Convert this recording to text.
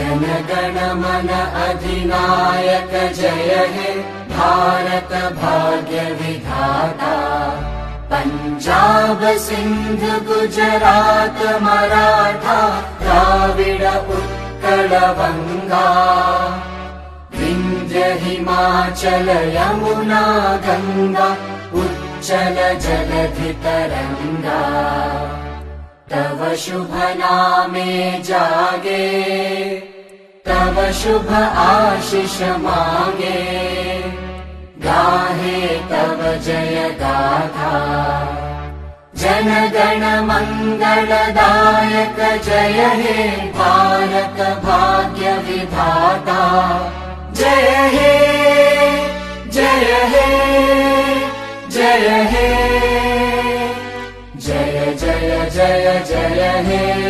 जनगण मन अधिनायक जय हे भारत भाग्य विधाता। पंजाब सिंध गुजरात मराठा द्राविड उत्कल बंगा। विंध्य हिमाचल यमुना गंगा उच्चल जलधि तरंगा। तव शुभ नामे जागे तव शुभ आशीष मांगे। गाहे तव जय गाथा जनगण मंगलदायक जय हे भारत भाग्य विधाता। जय हे जय हे जय हे जय जय जय जय हे।